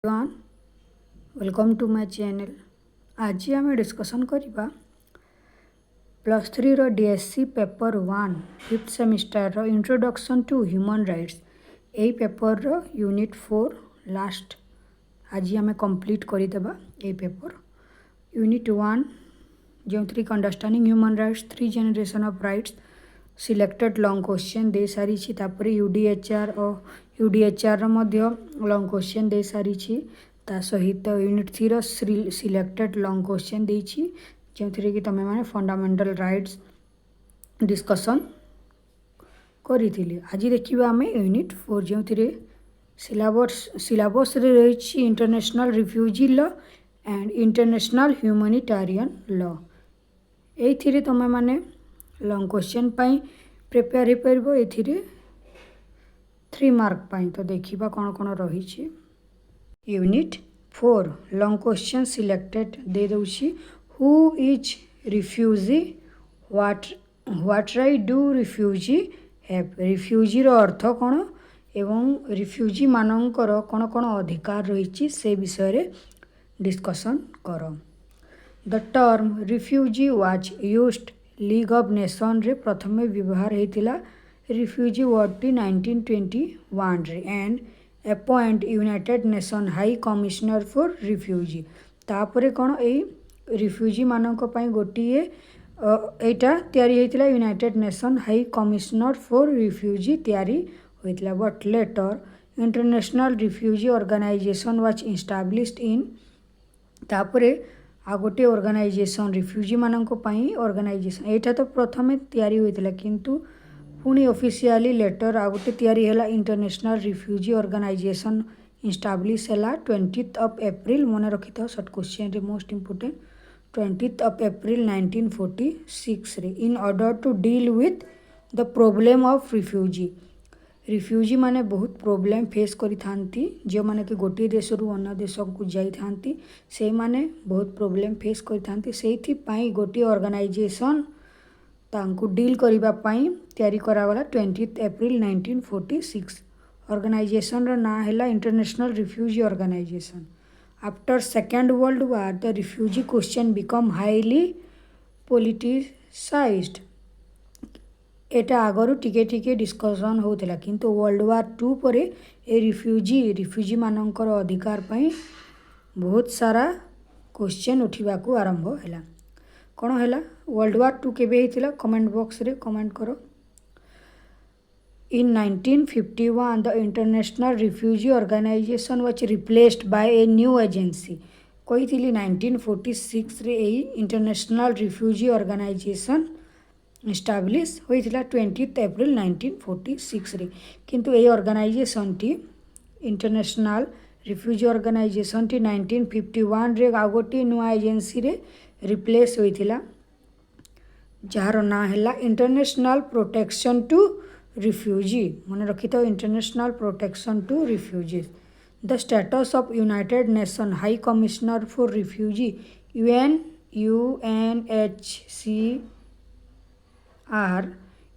Everyone welcome to my channel. आज आम discussion करवा +3 DSC paper 1 5th semester introduction to human rights. यही paper unit 4 last आज आम कंप्लीट करदेबा। ये पेपर यूनिट 1 जो थी understanding human rights 3 generation of rights selected long question दे सारी तापर यूडीएचआर और यूडीएचआर लॉन्ग क्वेश्चन दे सारी ता सहित यूनिट 3 सिलेक्टेड लॉन्ग क्वेश्चन देछि जो थी कि तुम मैंने फंडामेंटल राइट्स डिस्कसन करी। आज देखिए आम यूनिट 4 जो थी सिलेबस रही international refugee law and international humanitarian law. ये तुम मैंने लॉन्ग क्वेश्चन प्रिपेयर हो पार ए 3 मार्क पाई। तो देखिबा कौन कौन रही। यूनिट 4 लॉन्ग क्वेश्चन सिलेक्टेड दे दूची who is refugee what right do refugee have. Refugee रो अर्थ कौन एवं रिफ्यूजी मानकर कौन कौन अधिकार रही से विषय रे डिस्कसन कर। The term refugee was used league of nation रे प्रथमे व्यवहार होता रिफ्यूजी वर्ड टी 1921 रे and appoint united nation high commissioner for refugee. तापरे कौन यही रिफ्यूजी मानक गोटे यहाँ या united nation high commissioner for refugee या but later international refugee organisation was established in. तापरे आ गोटे ऑर्गेनाइजेशन रिफ्यूजी मानक ऑर्गेनाइजेशन यहाँ तो प्रथमे तैयारी होता किंतु पुणी ऑफिशियली लेटर आ गोटे तैयारी है इंटरनेशनल रिफ्यूजी ऑर्गेनाइजेशन इस्टाब्लिश है 20th of April। मन रखी था शॉर्ट क्वेश्चन रे most important 20th of April 1946 रे in order to deal with the problem of refugee. Refugee माने बहुत प्रॉब्लम फेस करी थांती जो माने कि गोटे देश रु अन्य देश को जाई थांती से माने बहुत प्रॉब्लम फेस करी थांती सेथि पई गोटे ऑर्गेनाइजेशन तांकु डील करिबा पई तैयारी करागला 20th April 1946। ऑर्गेनाइजेशन रो ना हैला international refugee organisation. After second world war the refugee question become highly politicised. एटा आगरु टिके टिके डिस्कशन होता किंतु वर्ल्ड वार 2 पर ए रिफ्यूजी मानकर अधिकार पई बहुत सारा क्वेश्चन उठिबा को आरंभ हैला। कौन है वर्ल्ड वार 2 केबे होता कमेंट बॉक्स रे कमेंट करो। In 1951 the international refugee organisation was replaced by a new agency. कही 1946 रे यही इंटरनेशनल रिफ्यूजी ऑर्गेनाइजेशन इस्टाब्लिश होता 20th April 1946 रे किंतु ये ऑर्गेनाइजेशन टी इंटरनेशनल रिफ्यूजी ऑर्गेनाइजेशन टी 1951 रे आ गोटे नुआ एजेंसी रे रिप्लेस होता जार ना है इंटरनेशनल प्रोटेक्शन टू रिफ्यूजी। मन रखी था international protection to refugee. The status of United nation high commissioner for refugee UNHCR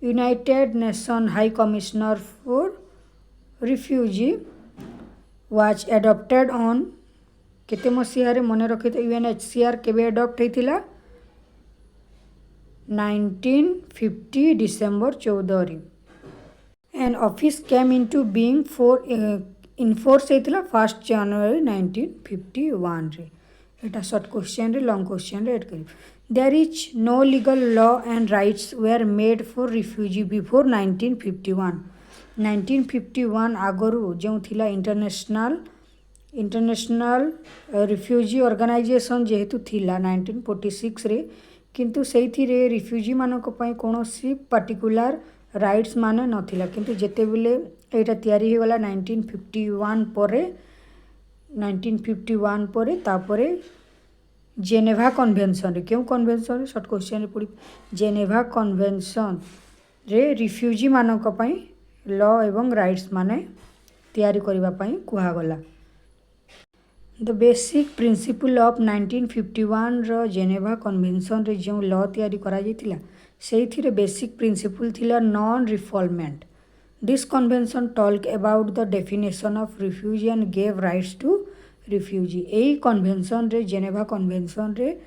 United nation high commissioner for refugee was adopted on केते मसीह मन रखी था UNHCR केबे एडॉप्ट होता 1950 डिसेंबर 14 रे and office came into being for in force होता 1 जनवरी 1951 रे। एटा शॉर्ट क्वेश्चन रे लॉन्ग क्वेश्चन रे ऐड करी। There is no legal law and rights were made for refugee before 1951। 1951 आगरू जो थिला इंटरनेशनल रिफ्यूजी ऑर्गेनाइजेशन जेहेतु थिला 1946 रे किंतु सेथि रे रिफ्यूजी मानक पई कोनोसी पर्टिकुलर राइट्स माने नथिला किंतु जेते बेले एटा तैयारी हो गला 1951 परे तापरे जेनेवा कन्वेंशन रे क्यों कन्वेंशन रे शॉर्ट क्वेश्चन रे पड़ी जेनेवा कन्वेंशन रे रिफ्यूजी मानक पई लॉ एवं राइट्स माने तैयारी करिबा पई कुहा गला। द बेसिक प्रिंसिपल ऑफ 1951 रो जेनेवा कन्वेंशन रे जो लॉ तैयारी करा जाइतिला सेइथिरे बेसिक प्रिंसिपल थिला non refoulement. This convention talk about the definition of refugee and gave rights to refugee यही कन्वेंशन रे जेनेवा कन्वेंशन रे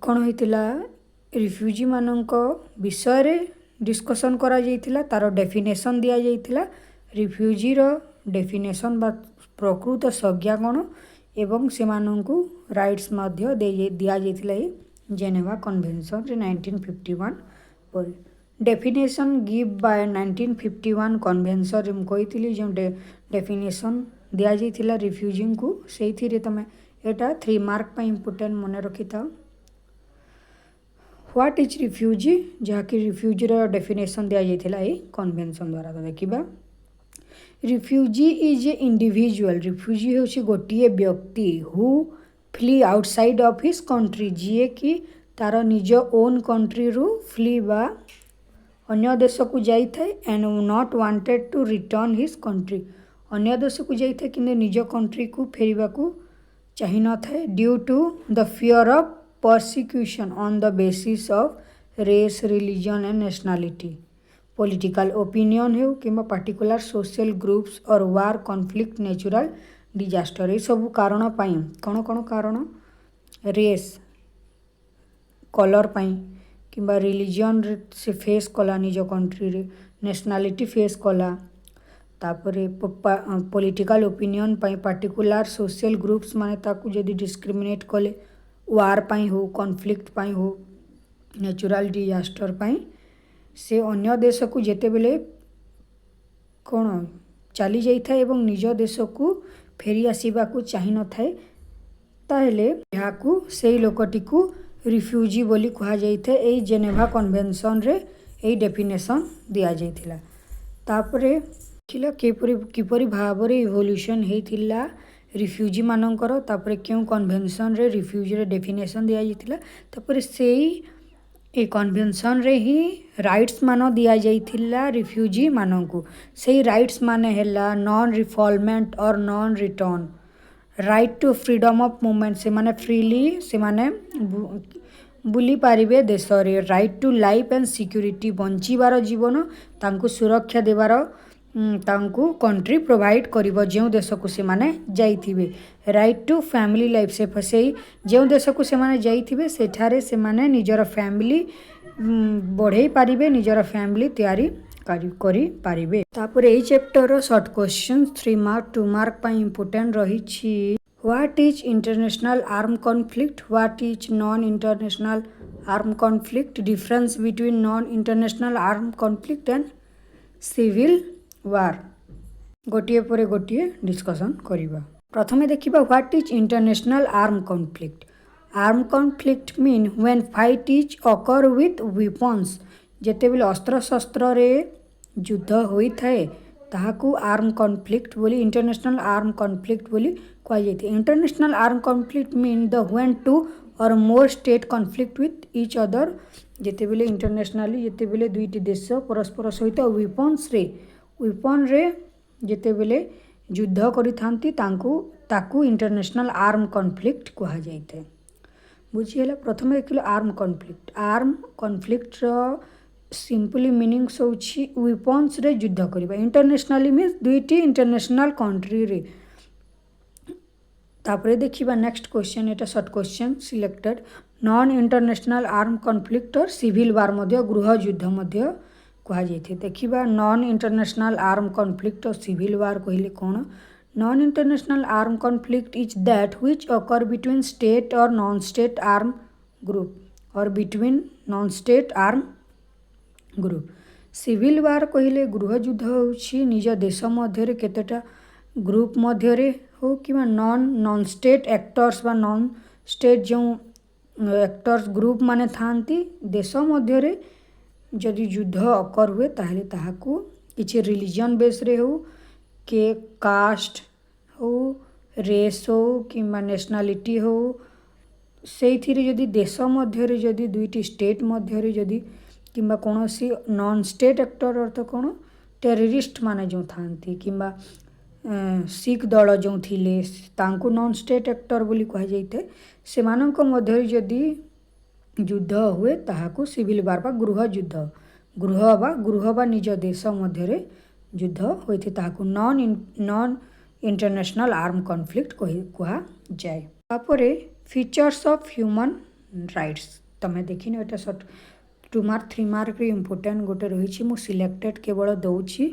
कौन होता रिफ्यूजी मानक विषय रे डिस्कसन करा जाइथिला तार डेफिनेशन दिया जाइथिला रिफ्यूजी रो डेफिनेशन बा प्रकृत संज्ञा कौन एवं से राइट्स मध्य दिया जाइथिला जेनेवा कन्वेंशन रे 1951 पर डेफिनेशन गिव बाय 1951 कन्वेंशन रे कही जो डेफिनेशन दिया जाइथिला रिफ्यूजी को से तमें एटा 3 मार्क पर इम्पोर्टेंट मन रखी था। व्हाट इज रिफ्यूजी जहाँकि रिफ्यूजी रो डेफिनेशन दिया जाइथिला कन्वेंशन द्वारा। तो देखिबा refugee is a individual refugee होछि गोटिए व्यक्ति who flee outside of his country जी कि तार निज ओन कंट्री रु फ्ली बा अन्य देश को जाइए and not wanted to return his country अन्य देश को जाइए कि निज कंट्री को फेरवा को चाहि न थाए due to the fear of persecution on the basis of race religion and nationality political opinion हो कि पार्टिकुलर सोशल ग्रुप्स और वार कॉन्फ्लिक्ट नेचुरल डिजास्टर ये सब कारण पाई कौन कौन कारण रेस कलर पाई कि रिलीजन से फेस कला निज कंट्री रे नेशनलिटी फेस कला तापरे पॉलिटिकल ओपिनियन पाई पार्टिकुलर सोशल ग्रुप्स माने ताकू जदि डिस्क्रिमिनेट कले वार पाई हो कॉन्फ्लिक्ट पाई हो नेचुरल डिजास्टर पाई से अन्य देश को जेते बेले कौन चली जाइए एवं निज देश को फेरी आसवा को चाहि न थाए ताहेले याकू से लोकटी को रिफ्यूजी बोली कहा जाइए एई जेनेवा कन्वेंशन रे एई डेफिनेशन दिया जाइथिला। तापरे देखिला किपरि भाव इवोल्यूशन होइथिला रिफ्यूजी मानकर तापरे क्यों कन्वेंशन रे रिफ्यूजी रे डेफिनेशन दिया जाइथिला तापरे सेई ए कन्वेंशन रे ही राइट्स मान दिया जाइथिला रिफ्यूजी मानकू से राइट्स माने हैला नॉन रिफॉलमेंट और non return right to freedom of movement से माने फ्रीली से माने बुली पारिबे देश रे right to life and security बंचीबार जीवन तांकू सुरक्षा देवार तांकू कंट्री प्रोवाइड करिवो जो देश को से माने जाइथिबे राइट टू फैमिली लाइफ से फसई जो देश को से माने जाइथिबे सेठारे से माने निजर फैमिली बढ़ई पारिबे निजर फैमिली तैयारी करी पारिबे। तापर एई chapter short question 3 mark 2 mark पर इम्पोर्टेंट रही छी what is international arm conflict what is non international arm conflict difference between non international arm conflict and civil war गोटिए पर गोटिए डिस्कसन करिबा। प्रथमे देखिबा what is international arm conflict mean when fight is occur with weapons जेतेबेले अस्त्र शस्त्र रे युद्ध होई थाए ताहाकू आर्म कॉन्फ्लिक्ट बोली इंटरनेशनल आर्म कॉन्फ्लिक्ट बोली कहा जाइए। International arm conflict mean the when two or more state conflict with each other जेतेबेले इंटरनेशनली जेतेबेले दुईटी देश परस्पर सहित वेपन रे जेतेबेले युद्ध करि थांती ताकू इंटरनेशनल आर्म कॉन्फ्लिक्ट कहा जाइए। बुझीगला प्रथम देखिल आर्म कॉन्फ्लिक्ट सिंपली मीनिंग्स होछि वेपन्स रे युद्ध करिबा इंटरनेशनली मीन्स दुईटी इंटरनेशनल कंट्री रे। तापरे देखिबा नेक्स्ट क्वेश्चन एटा short question selected non international arm conflict और सिविल वार मध्य गृह युद्ध मध्य कहा जाइए। देखिबा नॉन इंटरनेशनल आर्म कॉन्फ्लिक्ट और सिविल वार कहले कौन non international arm conflict is that which occur between state और नॉन स्टेट आर्म ग्रुप और between non state arm group. Civil war कहले गृह युद्ध होछि निज देश मध्य केतेटा ग्रुप मध्य हो कि नॉन स्टेट एक्टर्स बा नॉन स्टेट जो एक्टर्स ग्रुप माने थांती देश मध्य जदि युद्ध अकर हुए ताहले ताहाकू किछि रिलीजन बेस रे हो के कास्ट हो रेस हो कि नेशनलिटी हो से जदि देश मध्य जदि दुईटी स्टेट मध्य जदि कि कौन सी नॉन स्टेट एक्टर अर्थ कौन टेररिस्ट माने जो थांती कि सिख दल जो थिले तांकू नॉन स्टेट एक्टर बोली कहा जाइए से मानक मध्य जदि युद्ध हुए ताहाकू सिविल वार बा गृह बा निज देश मध्य युद्ध होइथे ताहाकू नॉन इंटरनेशनल आर्म कॉन्फ्लिक्ट कह जाए। तापरे फीचर्स ऑफ ह्यूमन राइट्स तमें देखिन एटा शॉर्ट 2 मार्क 3 मार्क रे इंपोर्टेंट गोटे रही मु सिलेक्टेड केवल दौची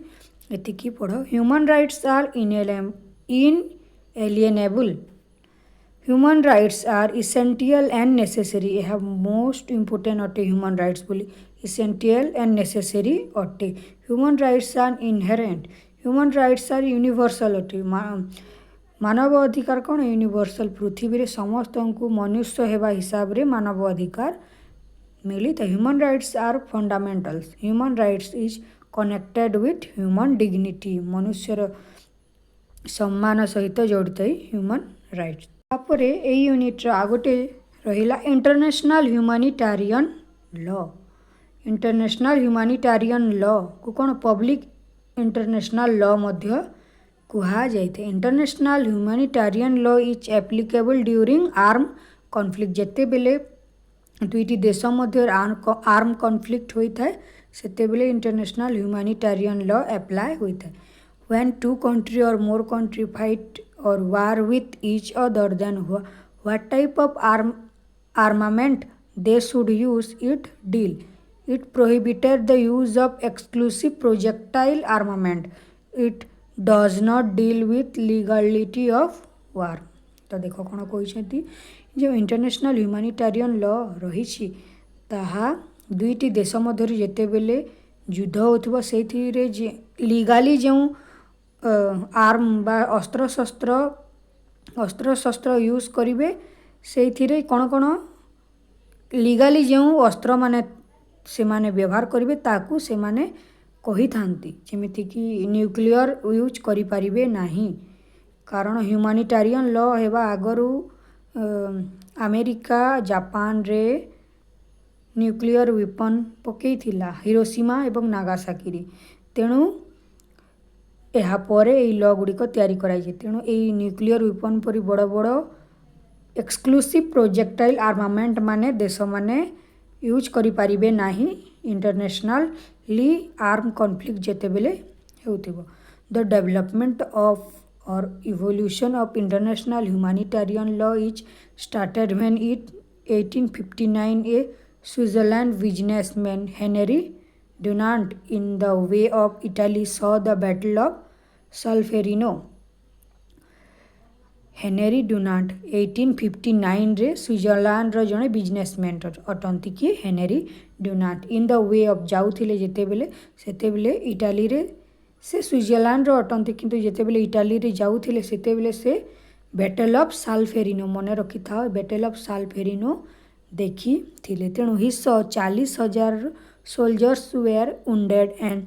एतिकी पढ़। Human rights are inalienable. Human rights are essential and necessary. यह मोस्ट इंपोर्टेंट अटे ह्यूमन राइट्स बोली इसेंशियल एंड नेसेसरी अटे। Human rights are inherent. Human rights are universal अटे। मानव अधिकार कौन यूनिवर्सल पृथ्वी रे समस्त को मनुष्य हेबा हिसाब रे मानव अधिकार मिली। तो human rights are fundamentals. Human rights is connected with human dignity. मनुष्यर सम्मान सहित जड़ित ह्यूमन राइट्स। तापरे ए यूनिट आगोटे रहिला international humanitarian law. International humanitarian law को कौन पब्लिक इंटरनेशनल लॉ मध्य कहा जाए। International humanitarian law is applicable during arm conflict. जेते बेले दुईटी देश मध्य आर्म कॉन्फ्लिक्ट होता है सेते बेले इंटरनेशनल ह्यूमानिटारियन लॉ अप्लाई होता है। व्हेन 2 कंट्री और मोर कंट्री फाइट और war with each other than what type of armament they should use it deal. It prohibited the use of exclusive projectile armament. It does not deal with legality of war. तो देखो कौन कहते जो international humanitarian law रही ताहा दुईटी देश मध्य जेते बेले युद्ध होथिबो सेथिरे जे लीगाली जो आर्म बा अस्त्र शस्त्र यूज करिवे सेथिरे कौन कौन लीगाली जो अस्त्र माने से माने व्यवहार करिवे ताकू से माने कही थांती जेमिति कि न्यूक्लियर यूज करि परिबे नाही। कारण ह्यूमानिटारियन लॉ हेबा आगरू अमेरिका जापान रे न्यूक्लियर वेपन पकेइथिला हिरोशिमा एवं नागासाकी रे। तेणु ଏହା ପରେ ଏହି ଲॉ गुड़िक तैयारी कराई। तेणु यही न्यूक्लियर वेपन परी बड़ बड़ एक्सक्लूसिव प्रोजेक्टाइल आर्मामेंट माने देश माने यूज करि परिबे नाही इंटरनेशनली आर्म कॉन्फ्लिक्ट जेते बेले हेउथिबो। द डेवलपमेंट ऑफ और evolution of international humanitarian law is started when it 1859 a Switzerland businessman Henry Dunant in the way of Italy saw the battle of Solferino. Henry Dunant 1859 रे Switzerland रो जने businessman अटंती कि Henry Dunant in the way of जाउथिले जेते बेले Italy रे से स्विट्जरलैंड रो अटंती किंतु जेते बेले इटाली रे जाउथिले सेते बेले से बैटल ऑफ साल्फेरिनो मन रखि था बैटल ऑफ साल्फेरिनो देखी थिले। तेणु हिस्सो 40,000 soldiers were wounded and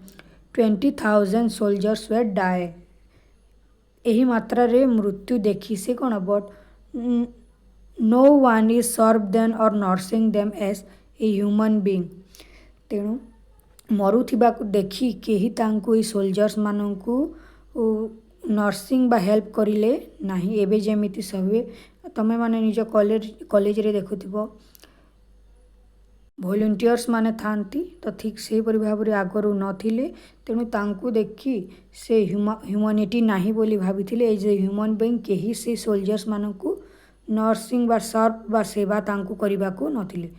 20,000 soldiers were die. यही मात्रा रे मृत्यु देखी से कौन but no one is serve them और nursing them as a human being. तेणु मरुथिबा को देखी केही तांको ए सोल्जर्स माननकु नर्सिंग बा हेल्प करिले नाही। एबे जेमिति सबे तमे माने निज कॉलेज रे देखुथिबो वॉलंटियर्स माने थांती तो ठीक से परि भाव रे आगरू नथिले। तेणु तांको देखी से ह्यूमैनिटी नाही बोली भाबिथिले एज ए ह्यूमन बीइंग केही से सोल्जर्स माननकु नर्सिंग बा सर्व बा सेवा तांको करिबाकू नथिले।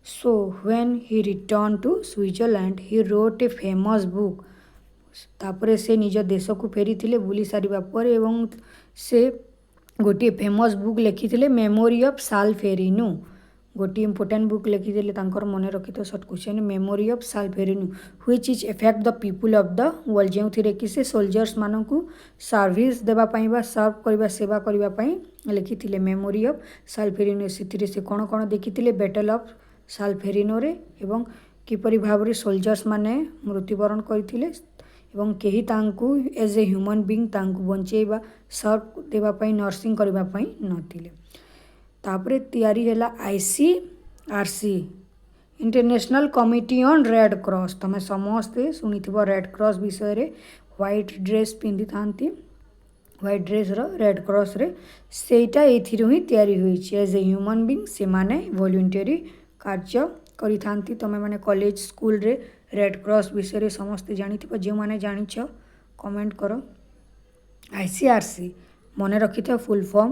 So when he return to Switzerland he wrote a famous book. तापरे से निज देश को फेरी थिले बुली सारिबा पर एवं से गोटे फेमस बुक लिखिथिले मेमोरी ऑफ साल्फेरिनो। गोटे इंपोर्टेंट बुक लिखिदेले तांकर मन रखिथ short question memory of Solferino which is effect the people of the world जो थिरे कि से सोल्जर्स मानकु सर्विस देबा पई बा सर्व करबा सेवा करबा पई लिखिथिले मेमोरी ऑफ साल्फेरिनो। सेथिरे से कोन कोन देखिथिले बैटल ऑफ साल्फेरिनो रे एवं किपरि भाव रे सोल्जर्स माने मृत्युवरण करथिले एवं केही तांकु एज ए ह्यूमन बीइंग तांकु बंचेबा सर्व देबा पई नर्सिंग करबा पई नथिले। तापरे तैयारी हैला ICRC international committee on red cross. तमे समस्ते सुनिथिबो रेड क्रॉस विषय रे व्हाइट ड्रेस पिंधि थांती व्हाइट ड्रेस रो रेड क्रॉस रे सेटा एथिरु ही तैयारी होईछि। एज ए ह्यूमन बीइंग से माने वॉलंटियरी कार्य करि थांती। तमे माने कॉलेज स्कूल रे रेड क्रॉस विषय रे समस्ते जानिथिबो। जे माने जानिछ कमेंट करो ICRC ମନେ ରଖିଥା full form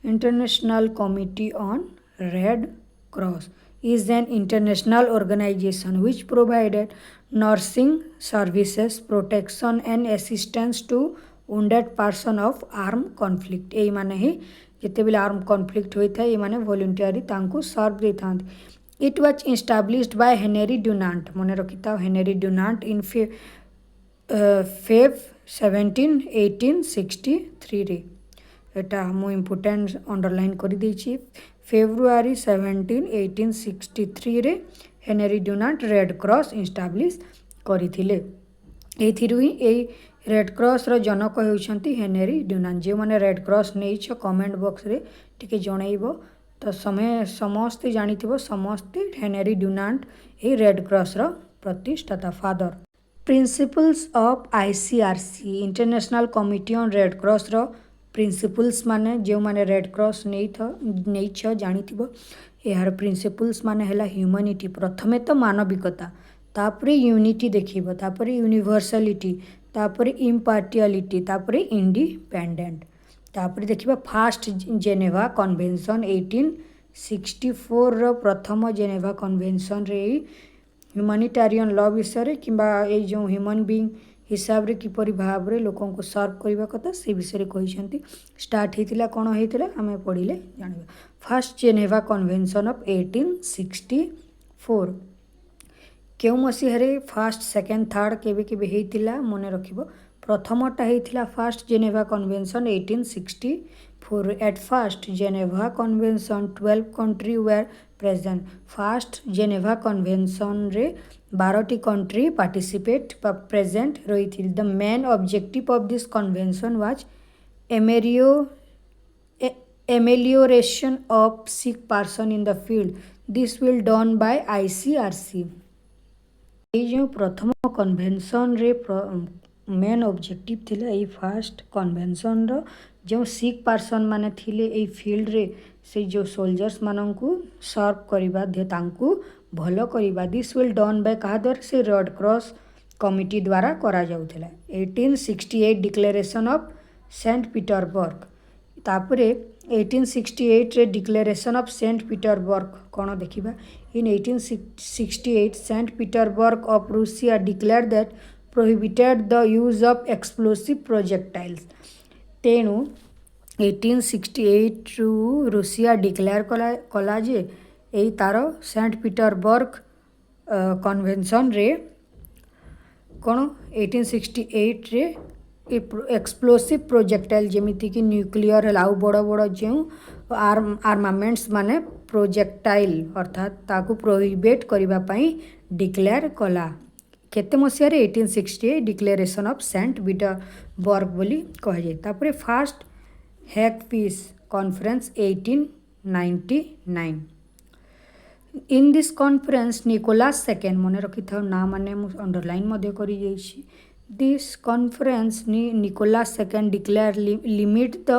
international committee on red cross is an international organization which provided nursing services, protection and assistance to wounded person of armed conflict. एई माने ही ଯେତେବେଳେ आर्म कॉन्फ्लिक्ट होता है ये माने वॉलंटियरी तांको सर्व देता। It was established by Henry Dunant मने रखिता हेनरी डुनांट इन फेब 1863 रे एटा मु इम्पोर्टेंट अंडरलाइन कर देछि फेब्रुआरी 17 1863 रे Henry Dunant red cross establish करथिले। एथिरु ही ए रेड क्रॉस रो जनक होउछंती हेनरी डुनांट। जे माने रेड क्रॉस नेइछ कमेंट बॉक्स रे टिके जणाइबो तो समस्ते जानिथिबो समस्ते हेनरी डुनांट ए रेड क्रॉस रो प्रतिष्ठाता father. Principles of ICRC international committee on red cross रो प्रिंसिपल्स माने जो माने रेड क्रॉस नहीं जानिथिबो यार प्रिंसिपल्स माने हला ह्यूमैनिटी प्रथमे तो मानविकता तापरे यूनिटी देखिबो तापरे यूनिवर्सलिटी तापरे इम्पार्टियलिटी तापरे इंडिपेंडेंट तापरे देखिबा फास्ट जेनेवा कन्वेंशन 1864 रो प्रथम जेनेवा कन्वेंशन रे ह्यूमैनिटेरियन लॉ विषय किंबा ए जो ह्यूमन बीइंग हिसाब रे किपरि भाव रे लोकन को सर्व करबा कथा से विषय रे कहिसंती। स्टार्ट हेतिला कोन हेतिला हमें पढिले जानिबा। फर्स्ट जेनेवा कन्वेंशन ऑफ 1864 केउ मसीह रे फर्स्ट सेकंड थर्ड केबे केबे हेतिला मने रखिबो। प्रथमटा हेतिला first Geneva convention 1864 at first Geneva convention 12 country were present. First Geneva convention रे 12टी कंट्री पार्टिसिपेट प्रेजेंट रही थी। The main objective of this convention was amelioration of sick person in the field this will done by ICRC। ये जो प्रथम convention रे main objective थिला ए first convention रो जो सिक पर्सन माने थिले ए फील्ड रे से जो सोल्जर्स मानंकु सर्व करिबा दे तांकु भलो करिबा दिस विल डन बाय कहा द्वारा से रेड क्रॉस कमिटी द्वारा करा जाउथिला। 1868 डिक्लेरेशन ऑफ सेंट पीटरबर्ग तापरे 1868 रे डिक्लेरेशन ऑफ सेंट पीटरबर्ग कोन देखिबा। In 1868 Saint Petersburg of Russia declared that prohibited the use of explosive projectiles। तेणु 1868 रु रूसिया डिक्लेयर कला जे यही तार सेंट पीटरबर्ग कन्वेंशन रे कौन 1868 रे एक्सप्लोसिव प्रोजेक्टाइल जेमिति कि न्यूक्लियर आउ बड़ बड़ जो आर्मामेंट्स माने प्रोजेक्टाइल अर्थात ताकू प्रोहिबिट करबा पई डिक्लेयर कला। केते मसिया रे 1868 डिक्लेरेशन ऑफ सेंट पीटरबर्ग बोली कह जाए। तापरे first Hague peace conference 1899। In this conference Nicholas second मने रखि था ना माने मु अंडरलाइन मध्ये करी जाइछि। This conference Nicholas second declare limit the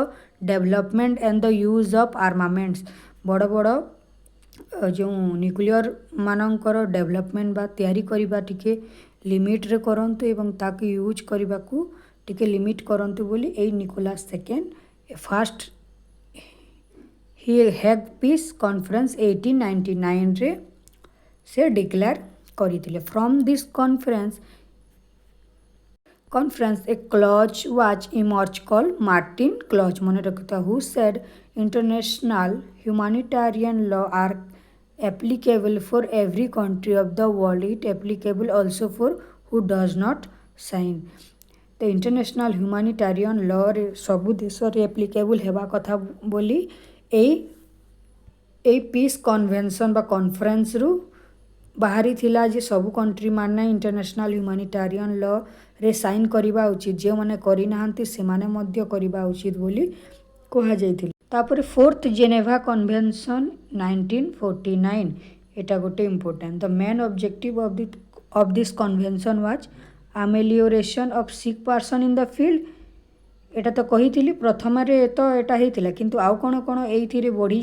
development and the use of armaments बड़ बड़ जो न्यूक्लियर मानकर डेवलपमेंट बा तैयारी करिबा टिके लिमिट रे करंतु एवं ताकू यूज करिबा को टिके लिमिट करंतु बोली ए निकोलास सेकेंड फर्स्ट ही हेग पीस कॉन्फ्रेंस 1899 रे से डिक्लेयर करिथिले। From this conference a clause was emerge called Martens clause मने रखता who said international humanitarian law are applicable for every country of the world. It applicable also for who does not sign. The international humanitarian law रे सबु देश रे applicable हेबा कथा बोली a piece convention बा कॉन्फ्रेंस रु बाहरी थिला जे सबु कंट्री माने इंटरनेशनल ह्यूमैनिटेरियन लॉ रे साइन करिबा उचित जे माने करि नाहंती से माने मध्य करिबा उचित बोली कहा जायथिल। तापर फोर्थ जेनेवा कन्वेंशन 1949 एटा गोटे important. The main objective of this convention was amelioration of sick person in the field. एटा तो कही प्रथम रे तो एटा हेतिला किंतु आउ कोन कोन एथि रे बढ़ी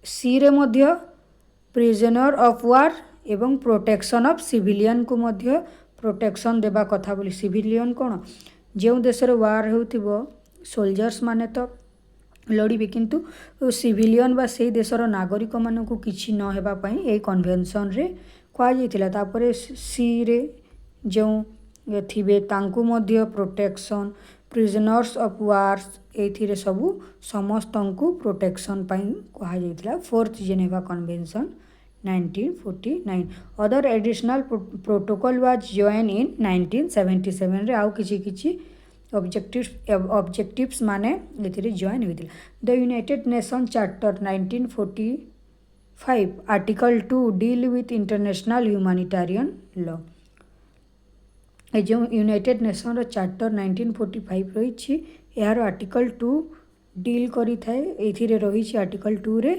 सी रे मध्य प्रिजनर ऑफ वार एवं प्रोटेक्शन ऑफ सिविलियन को मध्य प्रोटेक्शन देबा कथा बोली। सिविलियन कोन जो देशर वार होउथिबो सोल्जर्स माने तो लड़िबे किंतु सिविलियन बा से देशर नागरिक मानकु किछि न हेबा पई ए कन्वेंशन रे कहा जाइथिला। तापरे सी रे जो थिबे तांकु मध्य प्रोटेक्शन प्रिजनर्स ऑफ वार्स एथिरे सबु समस्तंकु प्रोटेक्शन पई कहा जाइथिला। Fourth Geneva convention 1949 other additional protocol was join in 1977 रे आउ किछि किछि ऑब्जेक्टिव्स माने एथिरे जॉइन होइथिला। The United Nation charter 1945 article 2 deal with international humanitarian law. ए जो यूनाइटेड नेशन रो चार्टर 1945 रही यार आर्टिकल 2 डील करी थाए एथिरे रही आर्टिकल 2 रे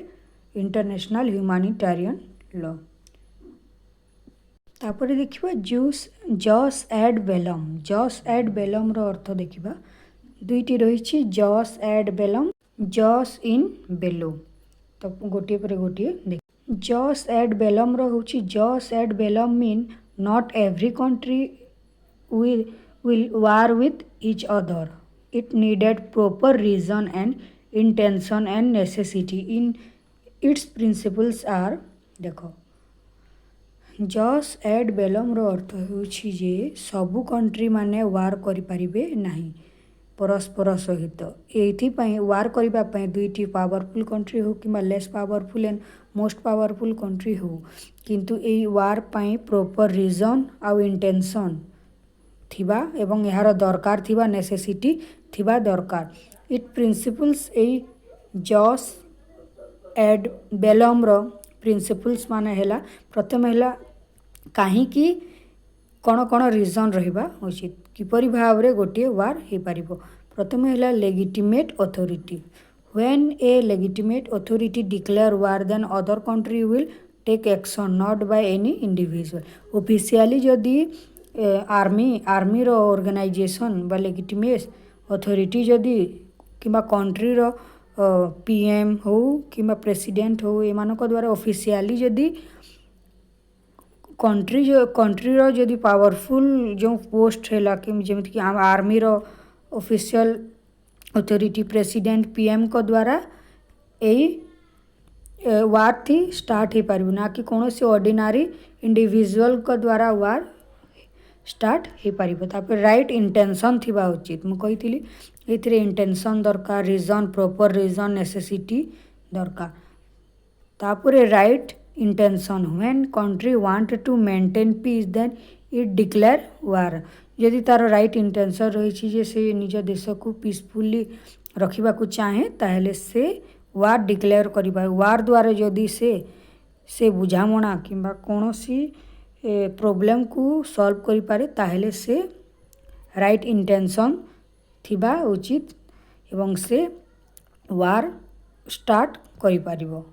इंटरनेशनल ह्यूमैनिटेरियन लॉ। तापर देखिबा Jos ad Belum. Jos ad bellum रो अर्थ देखिबा दुईटी रही Jos ad Belum Jos in बेलो। तो गोटे पर गोटे देख जॉस एड बेलम रो होची jus ad bellum mean not every country will war with each other. It needed proper reason and intention and necessity. In its principles are देखो Jos ad bellum रो अर्थ होची जे सबु कंट्री माने वार करि परिबे नाही परस्पर सहित। एथिपाई वार करिबा पई दुईटी पावरफुल कंट्री हो कि less powerful and most powerful country हो किंतु ए वार पई प्रॉपर रीजन आउ इंटेंशन थिबा एवं यार दरकार थिबा नेसेसिटी थिबा दरकार। इट प्रिंसिपल्स ए जॉस एड बेलम रो प्रिंसिपल्स माने हैला प्रथम हैला काहे कि कौन कौन रीजन रहिबा उचित किपरि भाव रे गोटे वार हे पारिबो। प्रथम हैला legitimate authority. When a legitimate authority declare war then other country will take action not by any individual. Officially जदी आर्मी रो ऑर्गेनाइजेशन बा लेजिटिमेट अथॉरिटी जदी किबा कंट्री रो पीएम हो किबा प्रेसिडेंट हो एमानक द्वारा ऑफिशियली जदी कंट्री रो जदी पावरफुल जो पोस्ट हैला कि जेमति कि आर्मी रो ऑफिशियल अथॉरिटी प्रेसिडेंट पीएम को द्वारा एई वार थी स्टार्ट हे पारिबो ना कि कोनोसी ऑर्डिनरी इंडिविजुअल को द्वारा वार स्टार्ट हे पारिबो। तापर राइट इंटेंशन थिबा उचित मु कहिथिली एथिरे इंटेंशन दरकार रीजन प्रॉपर रीजन नेसेसिटी दरकार। तापर right intention when country want to maintain peace then it declare war. यदि तार राइट इंटेंशन रही जे से निज देश को पीसफुली रखिबा को चाहे ताहले से वार डिक्लेयर करिबा। वार द्वारा जदि से बुझामणा किंबा कोनोसी प्रॉब्लम को सॉल्व करि पारे ताहले से राइट इंटेंशन थिबा उचित एवं से वार स्टार्ट करि पारिबो।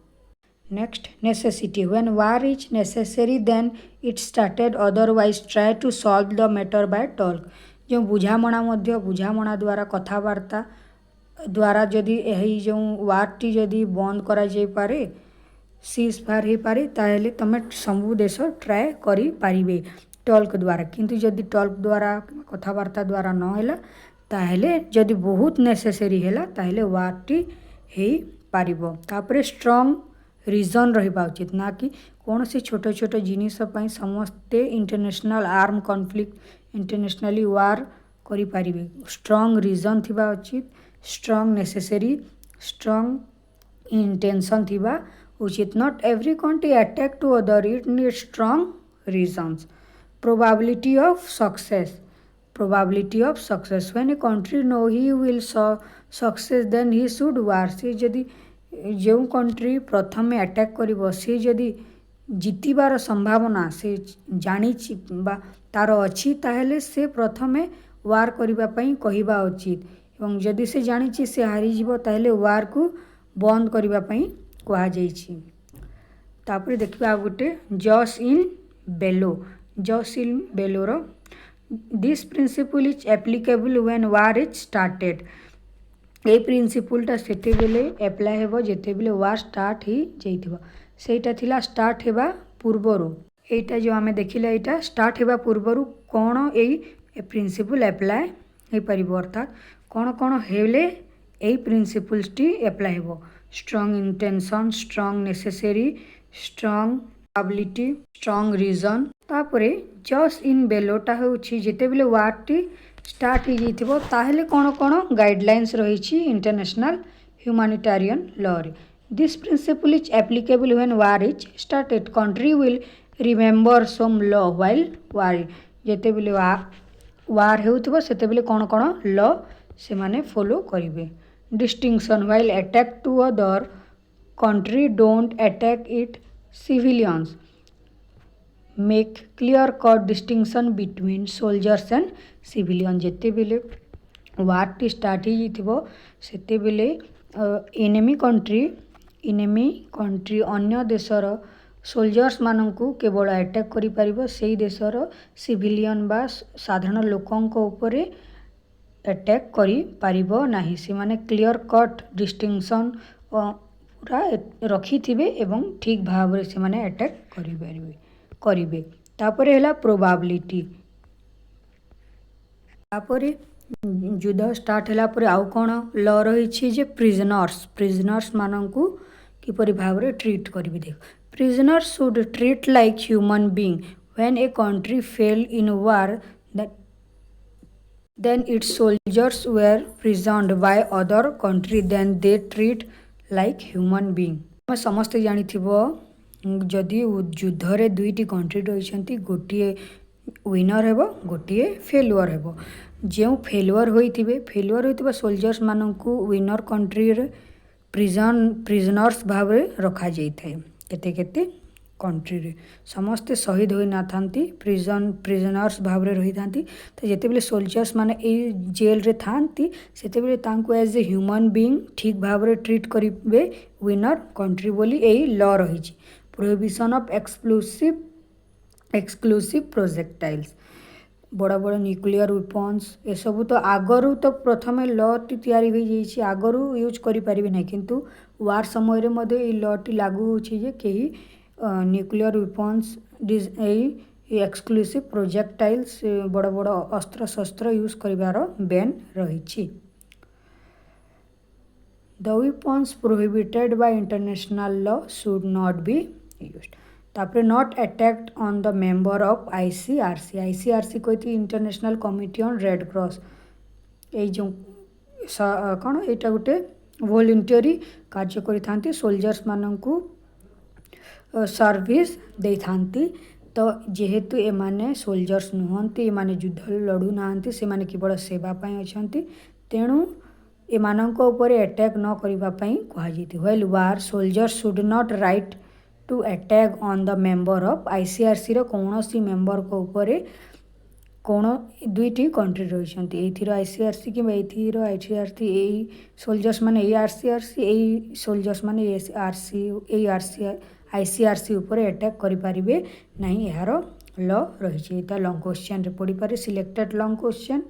Next necessity when war is necessary then it started otherwise try to solve the matter by talk. जो बुझामणा मध्य बुझामणा द्वारा कथावार्ता द्वारा जदि एही जो वारटी जदि बंद करा जाय पारे सीज फायर हो पारे ताहले तमे सबु देश ट्राए करि पारिबे टॉक द्वारा। किंतु जदि टॉक द्वारा कथावार्ता द्वारा न हैला ताहले जदि बहुत नेसेसरी हैला ताहले वारटी हे पारिबो। तापरे स्ट्रांग रीजन रहिबा उचित ना कि कौन सी छोट छोट जिनिस पई समस्ते इंटरनेशनल आर्म कॉन्फ्लिक्ट इंटरनेशनली वार करि पारिबे। स्ट्रांग रीजन थिबा उचित स्ट्रांग नेसेसरी स्ट्रांग इंटेंशन थिबा उचित। Not every country attack to other it need strong reasons. Probability of success when a country know he will success then he should war. से जदि जो country प्रथम attack करिवो से जदि जितिबार संभावना से जानी बा तार अछि ताहले से प्रथमे वार करिबा पई कहिबा उचित एवं जदि से जानी से हारी जीवो ताहले वार को बंद करिबा पई कहा जाइछि। तापर देखिबा गोटे जॉस इन बेलो रो this principle is applicable when war is started. ए प्रिंसिपलटा सेते बेले एप्लाई हेबो जेते बेले वार स्टार्ट ही जाइथिबो। सेटा थिला स्टार्ट हेबा पूर्वरु एटा जो आमे देखिला एटा स्टार्ट हेबा पूर्वरु कोन ए प्रिंसिपल एप्लाई हो पार अर्थात कौन कौन हेले यही प्रिंसिपल्सटी एप्लाई हो strong intention strong necessary strong ability strong reason तापरे जस्ट इन बेलोटा होची जेते बेले वार्डटी स्टार्ट हो जाइथिबो ताहेले कौन कौन गाइडलाइंस रही इंटरनेशनल ह्यूमैनिटेरियन लॉ रे this principle is applicable when war is started country will remember some law while war जेते बेले वार होउथिबो सेते बेले कौन कौन लॉ से माने फॉलो करिवे distinction while attack to other country don't attack it civilians make clear cut distinction between soldiers and civilian जेते बेले वार टी स्टार्ट हो जाइथिबो सेते बेले एनिमी कंट्री अन्य देशर सोल्जर्स मानंकु केवल अटैक करि परिबो सेही देशर सिविलियन बा साधारण लोकंक उपरे अटैक करि परिबो नाही से माने क्लियर कट डिस्टिंक्शन पूरा रखी थिबे एवं ठीक भाव रे से माने अटैक करिवे तापरे हला प्रोबेबिलिटी तापरे युद्ध स्टार्ट होला पर आउ कौन लॉ रही जे प्रिजनर्स मानंकु किपरि भाव रे ट्रीट करिवे देख prisoners should treat like human being when a country fail in war then its soldiers were prisoned by other country then they treat like human being हम समस्त जानी थिबो जदि युद्ध रे दुईटी कंट्री रही गोटे विनर हेबो गोटे फेलुअर हेबो जो फेलुअर होइथिबे सोल्जर्स मानंकु विनर कंट्री रे प्रिजनर्स भाव रे रखा जाई थाए केते केते कंट्री रे समस्ते शहीद होई ना थांती प्रिजनर्स भाव रे रही थांती तो जेते बेले सोल्जर्स माने ए जेल रे थांती सेते बेले तांको एज ए ह्यूमन बीइंग ठीक भाव रे ट्रीट करिवे विनर कंट्री बोली एई लॉ रही छी प्रोहिबिशन ऑफ एक्सक्लूसिव प्रोजेक्टाइल्स बड़ा बड़ा न्यूक्लियर वेपन्स ए सब तो आगरू तो प्रथम लॉ टी तैयारी हो जाइए आगरू यूज करि परिबे नै किंतु वार समय रे मध्ये ए लॉ टी लागू होछि जे केही न्यूक्लियर वेपन्स एक्सक्लूसिव प्रोजेक्टाइल्स बड़ बड़ अस्त्र शस्त्र यूज करिवार बैन रही the weapons prohibited by international law should not be used तापरे not attacked on the member of ICRC कहती international committee on red cross ये जो कौन यहाँ गोटे वॉलंटियरी कार्य करि सोल्जर्स मानंकु सर्विस दे थांती तो जेहेतु एमाने सोल्जर्स नुहंती एमाने युद्ध लड़ू नांती से माने केवल सेवा पई अछंती तेणु एमानंक ऊपर अटैक न करिबा पई कहा जेती while war soldiers should not right to attack on the member of ICRC रो कोनोसी मेंबर को ऊपर कोण दुईटी कंट्री रही एथीर आईसीआरसी कि एथीर आईसीआरसी एई सोल्जर्स माने एई आरसीआरसी एई सोल्जर्स माने एई आईसीआरसी ऊपर अटैक करि परिबे नहीं यार लॉ रही है लॉन्ग क्वेश्चन रे पढ़ी पारे selected long question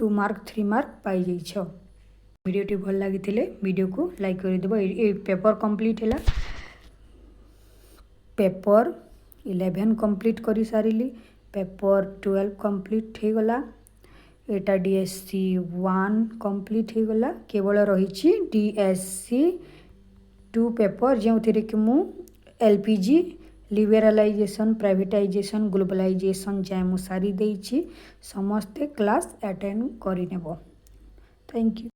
2 mark 3 mark पाई जाइछ वीडियो टी भल लागिथिले वीडियो को लाइक कर देबो ए पेपर कंप्लीट हैला पेपर 11 कंप्लीट करी सारिली पेपर 12 कंप्लीट हो गला एटा डीएससी 1 कंप्लीट हो गला केवल रही डीएससी 2 पेपर जो थी कि मु एलपीजी लिबरालाइजेशन प्राइवेटाइजेशन ग्लोबलाइजेशन जाए मु सारी देइछि समस्ते क्लास अटेंड करि नेबो थैंक यू।